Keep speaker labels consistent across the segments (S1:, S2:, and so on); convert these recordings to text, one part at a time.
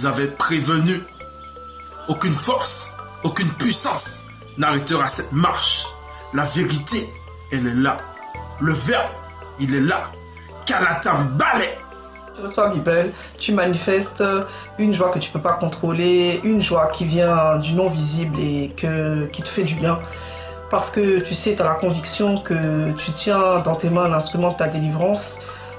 S1: nous avait prévenu. Aucune force, aucune puissance n'arrêtera cette marche. La vérité, elle est là. Le verbe, il est là. Kalatambale.
S2: Tu reçois Bible, tu manifestes une joie que tu ne peux pas contrôler, une joie qui vient du non visible et qui te fait du bien. Parce que tu sais, tu as la conviction que tu tiens dans tes mains l'instrument de ta délivrance,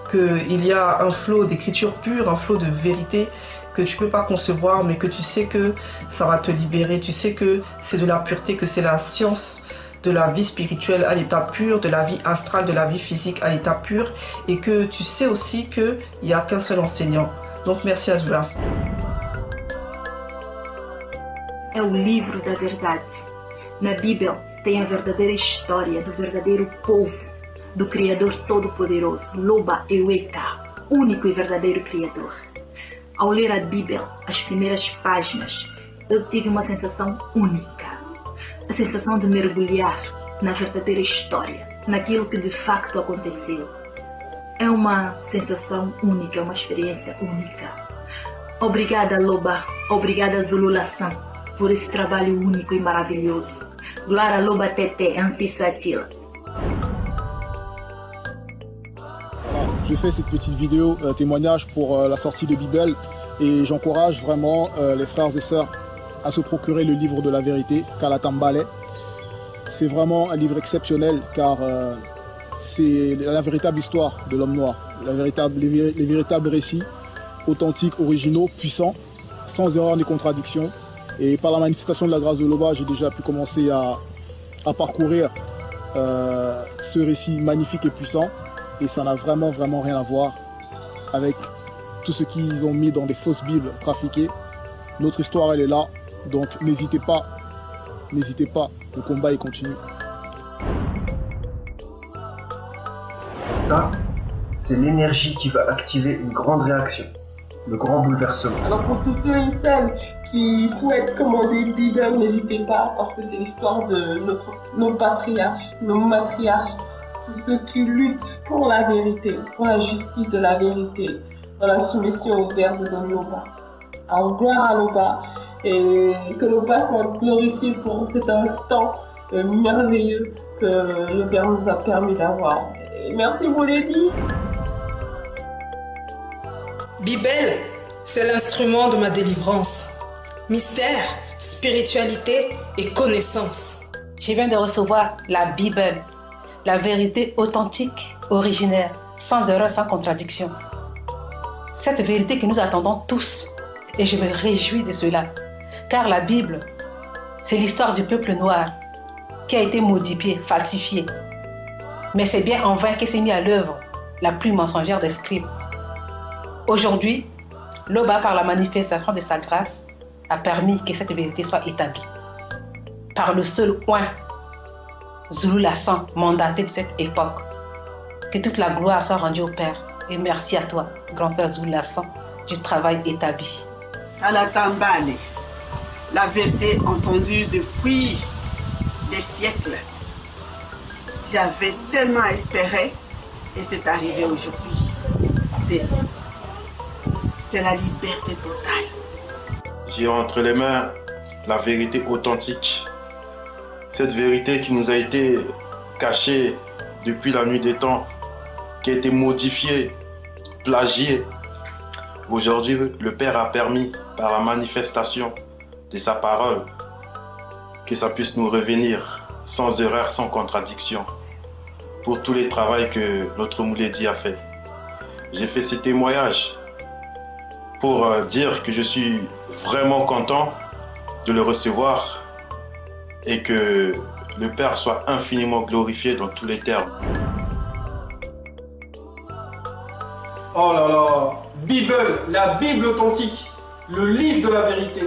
S2: qu'il y a un flot d'écriture pure, un flot de vérité que tu ne peux pas concevoir, mais que tu sais que ça va te libérer. Tu sais que c'est de la pureté, que c'est la science de la vie spirituelle à l'état pur, de la vie astrale, de la vie physique à l'état pur, et que tu sais aussi qu'il n'y a qu'un seul enseignant. Donc merci Azulas.
S3: É o livro da verdade. Na Bíblia tem a verdadeira história do verdadeiro povo, do Criador Todo-Poderoso, Loba Eweka, único e verdadeiro Criador. Ao ler a Bíblia, as primeiras páginas, eu tive uma sensação única. A sensação de mergulhar na verdadeira história, naquilo que de facto aconteceu. É uma sensação única, uma experiência única. Obrigada, Loba. Obrigada, Zululação, por esse trabalho único e maravilhoso. Glória Loba Tete, ainsi soit-il.
S4: J'ai fait cette petite vidéo témoignage pour la sortie de Bible et j'encourage vraiment les frères et sœurs à se procurer le livre de la vérité, Kalatambale. C'est vraiment un livre exceptionnel car c'est la véritable histoire de l'homme noir, les véritables récits authentiques, originaux, puissants, sans erreur ni contradiction. Et par la manifestation de la grâce de Loba, j'ai déjà pu commencer à parcourir ce récit magnifique et puissant. Et ça n'a vraiment rien à voir avec tout ce qu'ils ont mis dans des fausses Bibles trafiquées. Notre histoire, elle est là. Donc n'hésitez pas, le combat il continue.
S5: Ça, c'est l'énergie qui va activer une grande réaction, le grand bouleversement.
S6: Alors pour tous ceux et celles qui souhaitent commander Bible, n'hésitez pas, parce que c'est l'histoire de nos patriarches, nos matriarches, tous ceux qui luttent pour la vérité, pour la justice de la vérité, dans la soumission au verbe de Loba. Alors gloire à Loba, et que Loba soit glorifié pour cet instant merveilleux que le Père nous a permis d'avoir. Et merci vous les dit.
S7: Bible, c'est l'instrument de ma délivrance. Mystère, spiritualité et connaissance.
S8: Je viens de recevoir la Bible, la vérité authentique, originaire, sans erreur, sans contradiction. Cette vérité que nous attendons tous, et je me réjouis de cela, car la Bible, c'est l'histoire du peuple noir qui a été modifié, falsifié. Mais c'est bien en vain qu'est s'est mis à l'œuvre la plus mensongère des scribes. Aujourd'hui, Loba, par la manifestation de sa grâce, a permis que cette vérité soit établie. Par le seul oint, Zululação, mandaté de cette époque. Que toute la gloire soit rendue au Père. Et merci à toi, grand-père Zululação, du travail établi.
S9: Kalatambale, la vérité entendue depuis des siècles. J'avais tellement espéré et c'est arrivé aujourd'hui. C'est la liberté totale.
S10: J'ai entre les mains la vérité authentique. Cette vérité qui nous a été cachée depuis la nuit des temps, qui a été modifiée, plagiée. Aujourd'hui, le Père a permis, par la manifestation de sa parole, que ça puisse nous revenir sans erreur, sans contradiction, pour tous les travaux que notre Mouledi a fait. J'ai fait ce témoignage pour dire que je suis vraiment content de le recevoir et que le Père soit infiniment glorifié dans tous les termes.
S11: Oh là là, Bible, la Bible authentique, le livre de la vérité,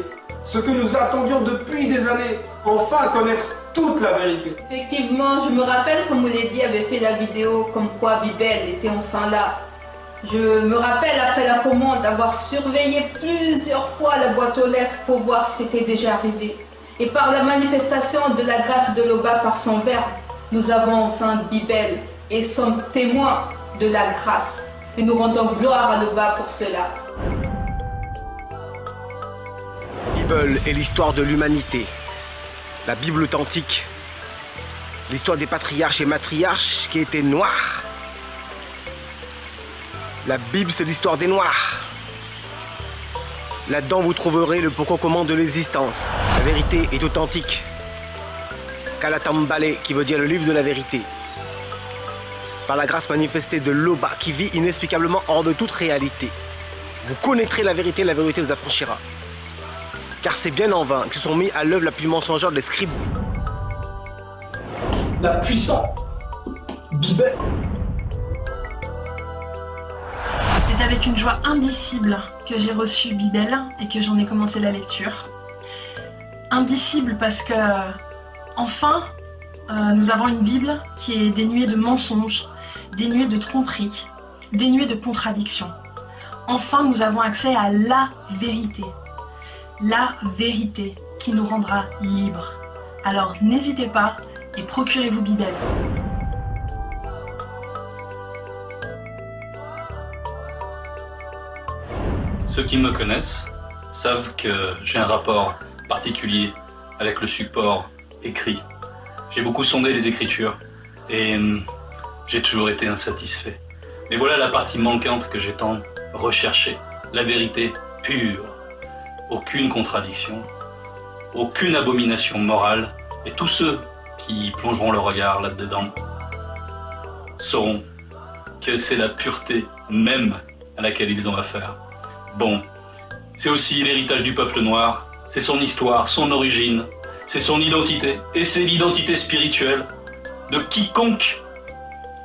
S11: ce que nous attendions depuis des années, enfin connaître toute la vérité.
S12: Effectivement, je me rappelle quand Mouledi avait fait la vidéo comme quoi Bible était enfin là. Je me rappelle après la commande d'avoir surveillé plusieurs fois la boîte aux lettres pour voir si c'était déjà arrivé. Et par la manifestation de la grâce de Loba par son verbe, nous avons enfin Bible et sommes témoins de la grâce. Et nous rendons gloire à Loba pour cela.
S13: Bible est l'histoire de l'humanité. La Bible authentique, l'histoire des patriarches et matriarches qui étaient noirs. La Bible, c'est l'histoire des Noirs. Là-dedans, vous trouverez le pourquoi comment de l'existence. La vérité est authentique. Kalatambale, qui veut dire le livre de la vérité. Par la grâce manifestée de Loba, qui vit inexplicablement hors de toute réalité. Vous connaîtrez la vérité vous affranchira. Car c'est bien en vain que se sont mis à l'œuvre la plus mensongère des scribes.
S2: La puissance. Bible.
S14: C'est avec une joie indicible que j'ai reçu Bible et que j'en ai commencé la lecture. Indicible parce que, enfin, nous avons une Bible qui est dénuée de mensonges, dénuée de tromperies, dénuée de contradictions. Enfin, nous avons accès à la vérité qui nous rendra libres. Alors n'hésitez pas et procurez-vous Bible.
S15: Ceux qui me connaissent savent que j'ai un rapport particulier avec le support écrit. J'ai beaucoup sondé les écritures et j'ai toujours été insatisfait. Mais voilà la partie manquante que j'ai tant recherchée. La vérité pure. Aucune contradiction, aucune abomination morale. Et tous ceux qui plongeront le regard là-dedans sauront que c'est la pureté même à laquelle ils ont affaire. Bon, c'est aussi l'héritage du peuple noir, c'est son histoire, son origine, c'est son identité, et c'est l'identité spirituelle de quiconque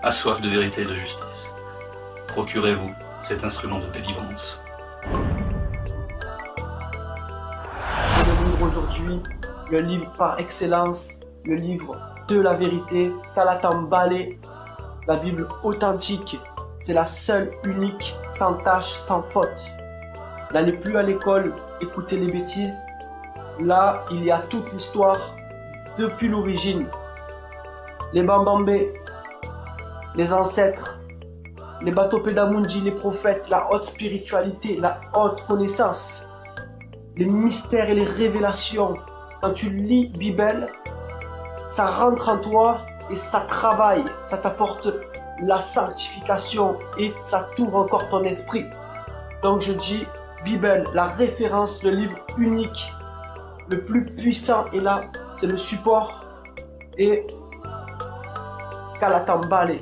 S15: a soif de vérité et de justice. Procurez-vous cet instrument de délivrance.
S5: Le livre aujourd'hui, le livre par excellence, le livre de la vérité, Kalatambale, la Bible authentique, c'est la seule, unique, sans tache, sans faute. N'allez plus à l'école, écoutez les bêtises. Là, il y a toute l'histoire depuis l'origine. Les Bambambé, les ancêtres, les Batopédamundi, les prophètes, la haute spiritualité, la haute connaissance, les mystères et les révélations. Quand tu lis Bible, ça rentre en toi et ça travaille, ça t'apporte la sanctification et ça t'ouvre encore ton esprit. Donc je dis, Bible, la référence, le livre unique, le plus puissant est là, c'est le support et Kalatambale,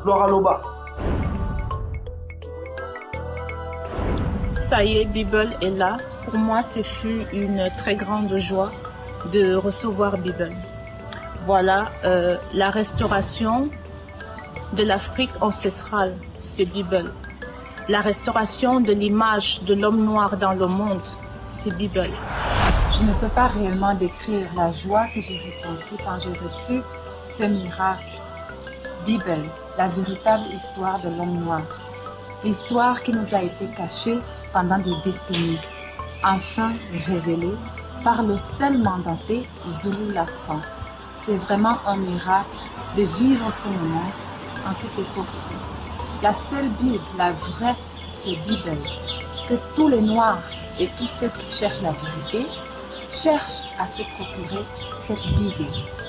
S5: gloire à Loba.
S16: Ça y est, Bible est là. Pour moi, ce fut une très grande joie de recevoir Bible. Voilà, la restauration de l'Afrique ancestrale, c'est Bible. La restauration de l'image de l'homme noir dans le monde, c'est Bible.
S17: Je ne peux pas réellement décrire la joie que j'ai ressentie quand j'ai reçu ce miracle. Bible, la véritable histoire de l'homme noir. L'histoire qui nous a été cachée pendant des décennies, enfin révélée par le seul mandaté Zulu Lassan. C'est vraiment un miracle de vivre ce moment en cette époque-ci. La seule Bible, la vraie, c'est Bible. Que tous les Noirs et tous ceux qui cherchent la vérité cherchent à se procurer cette Bible,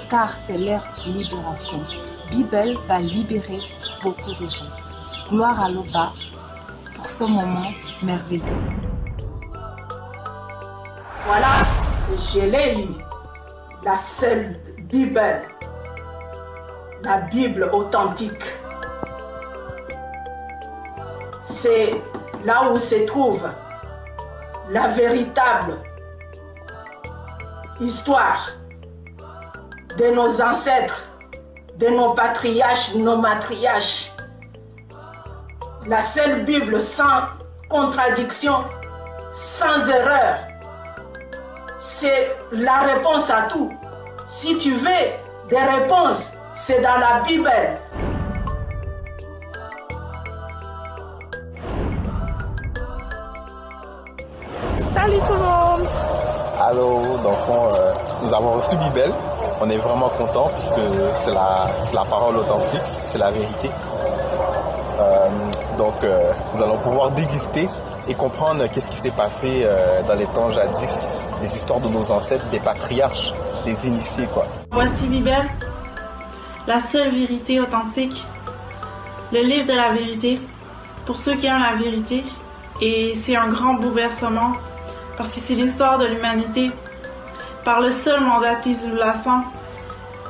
S17: car c'est leur libération. Bible va libérer beaucoup de gens. Gloire à Loba pour ce moment merveilleux.
S9: Voilà, je l'ai lu, la seule Bible, la Bible authentique. C'est là où se trouve la véritable histoire de nos ancêtres, de nos patriarches, nos matriarches. La seule Bible sans contradiction, sans erreur. C'est la réponse à tout. Si tu veux des réponses, c'est dans la Bible.
S18: Salut tout le monde!
S19: Allô, donc nous avons reçu Bible. On est vraiment contents puisque c'est la parole authentique, c'est la vérité. Donc nous allons pouvoir déguster et comprendre qu'est-ce qui s'est passé dans les temps jadis, les histoires de nos ancêtres, des patriarches, des initiés, quoi.
S20: Voici Bible, la seule vérité authentique, le livre de la vérité, pour ceux qui aiment la vérité. Et c'est un grand bouleversement, parce que c'est l'histoire de l'humanité, par le seul mandat Tizulasan,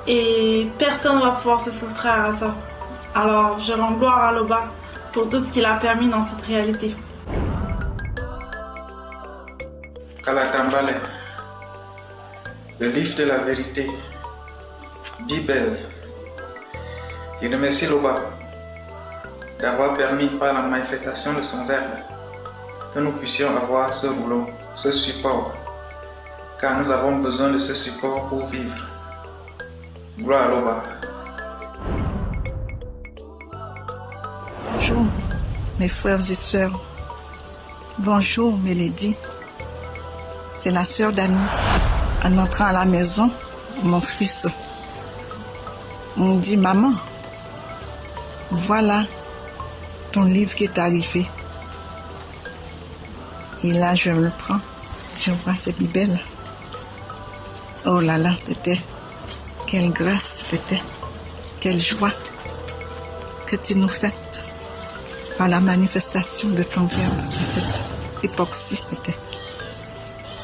S20: et personne ne va pouvoir se soustraire à ça. Alors, je rends gloire à Loba pour tout ce qu'il a permis dans cette réalité.
S21: Kalatambale, le livre de la vérité, Bible. Je remercie Loba d'avoir permis par la manifestation de son verbe que nous puissions avoir ce rouleau, ce support, car nous avons besoin de ce support pour vivre. Gloire à Loba.
S22: Bonjour mes frères et sœurs. Bonjour Mélodie. C'est la sœur d'Annie. En entrant à la maison, mon fils me dit, maman, voilà ton livre qui est arrivé. Et là, je le prends. Je vois cette Bible. Oh là là, Tété. Quelle grâce, Tété. Quelle joie que tu nous fais par la manifestation de ton verbe de cette époque-ci, Tété.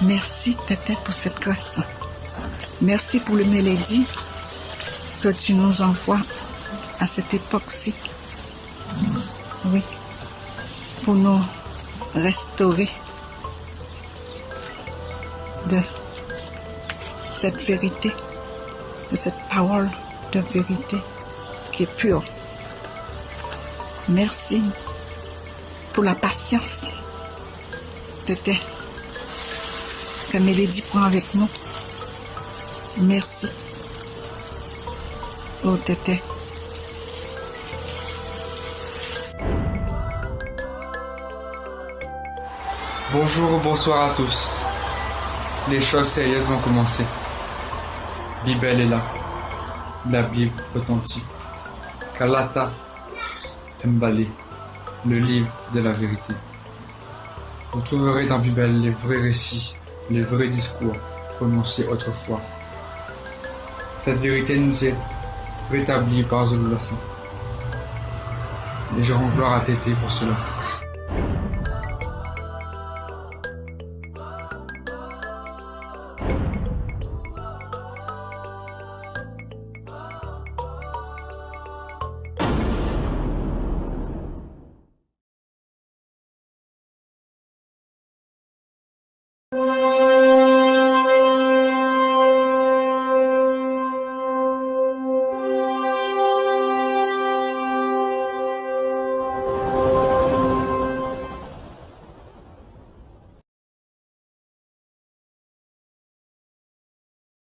S22: Merci, Tété, pour cette grâce. Merci pour le mélodie que tu nous envoies à cette époque-ci. Oui, pour nous restaurer de cette vérité, de cette parole de vérité qui est pure. Merci pour la patience, Tété, que Mélodie prend avec nous. Merci. Oh, Tété.
S23: Bonjour ou bonsoir à tous. Les choses sérieuses vont commencer. Bible est là. La Bible authentique. Kalata Mbale, le livre de la vérité. Vous trouverez dans Bible les vrais récits, les vrais discours prononcés autrefois. Cette vérité nous est rétablie par Zululassan. Et je rends gloire à Tété pour cela.